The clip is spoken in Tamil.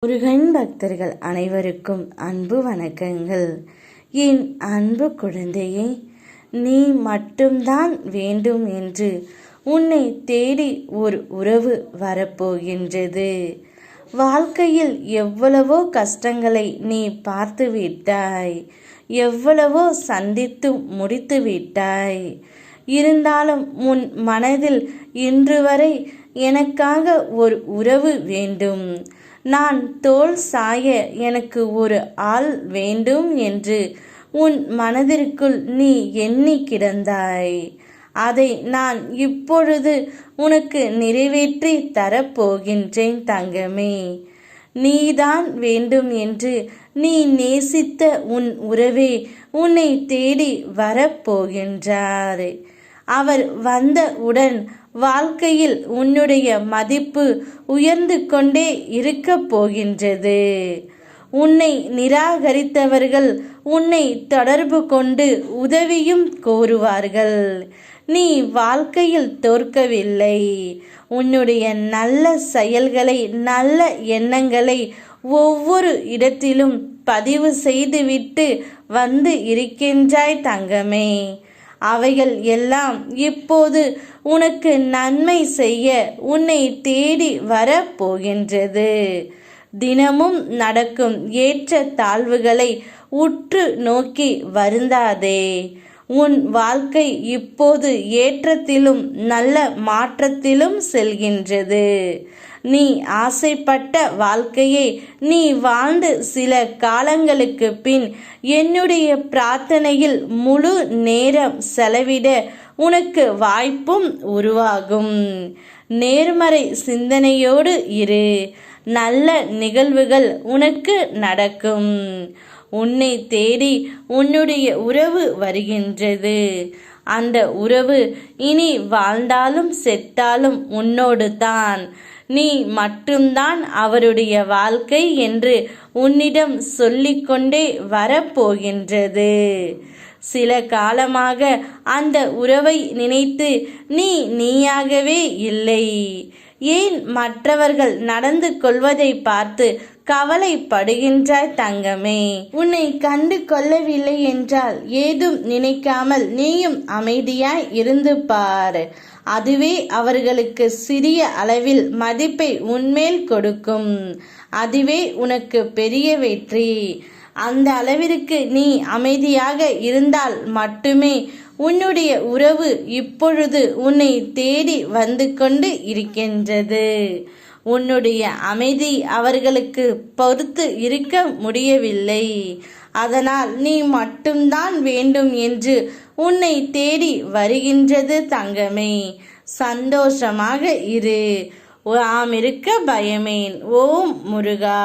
முருகன் பக்தர்கள் அனைவருக்கும் அன்பு வணக்கங்கள். என் அன்பு குழந்தையே, நீ மட்டும்தான் வேண்டும் என்று உன்னை தேடி ஒரு உறவு வரப்போகின்றது. வாழ்க்கையில் எவ்வளவோ கஷ்டங்களை நீ பார்த்து விட்டாய், எவ்வளவோ சந்தித்து முடித்து விட்டாய். இருந்தாலும் உன் மனதில் இன்று வரை எனக்காக ஒரு உறவு வேண்டும், நான் தோள் சாய எனக்கு ஒரு ஆள் வேண்டும் என்று உன் மனதிற்குள் நீ எண்ணி கிடந்தாய். அதை நான் இப்பொழுது உனக்கு நிறைவேற்றி தரப்போகின்றேன் தங்கமே. நீதான் வேண்டும் என்று நீ நேசித்த உன் உறவே உன்னை தேடி வரப்போகின்றார். அவர் வந்தவுடன் வாழ்க்கையில் உன்னுடைய மதிப்பு உயர்ந்து கொண்டே இருக்க போகின்றது. உன்னை நிராகரித்தவர்கள் உன்னை தொடர்பு கொண்டு உதவியும் கோருவார்கள். நீ வாழ்க்கையில் தோற்கவில்லை. உன்னுடைய நல்ல செயல்களை, நல்ல எண்ணங்களை ஒவ்வொரு இடத்திலும் பதிவு செய்துவிட்டு வந்து இருக்கின்றாய் தங்கமே. அவைகள் எல்லாம் இப்போது உனக்கு நன்மை செய்ய உன்னை தேடி வரப்போகின்றது. தினமும் நடக்கும் ஏற்ற தாழ்வுகளை உற்று நோக்கி வருந்தாதே. உன் வாழ்க்கை இப்போது ஏற்றத்திலும் நல்ல மாற்றத்திலும் செல்கின்றது. நீ ஆசைப்பட்ட வாழ்க்கையை நீ வாழ்ந்து சில காலங்களுக்கு பின் என்னுடைய பிரார்த்தனையில் முழு நேரம் செலவிட உனக்கு வாய்ப்பும் உருவாகும். நேர்மறை சிந்தனையோடு இரு. நல்ல நிகழ்வுகள் உனக்கு நடக்கும். உன்னை தேடி உன்னுடைய உறவு வருகின்றது. அந்த உறவு இனி வாழ்ந்தாலும் செத்தாலும் உன்னோடு தான். நீ மட்டும்தான் அவருடைய வாழ்க்கை என்று உன்னிடம் சொல்லிக்கொண்டே வரப்போகின்றது. சில காலமாக அந்த உறவை நினைத்து நீ நீயாகவே இல்லை. ஏன் மற்றவர்கள் நடந்து கொள்வதை பார்த்து கவலைப்படுகின்றாய் தங்கமே? உன்னை கண்டு கொள்ளவில்லை என்றால் ஏதும் நினைக்காமல் நீயும் அமைதியாய் இருந்து பார். அதுவே அவர்களுக்கு சிறிய அளவில் மதிப்பை உன்மேல் கொடுக்கும். அதுவே உனக்கு பெரிய வெற்றி. அந்த அளவிற்கு நீ அமைதியாக இருந்தால் மட்டுமே உன்னுடைய உறவு இப்பொழுது உன்னை தேடி வந்து கொண்டு இருக்கின்றது. உன்னுடைய அமைதி அவர்களுக்கு பொறுத்து இருக்க முடியவில்லை. அதனால் நீ மட்டும்தான் வேண்டும் என்று உன்னை தேடி வருகின்றது தங்கமே. சந்தோஷமாக இரு. ஆம் இருக்க பயமேன். ஓம் முருகா.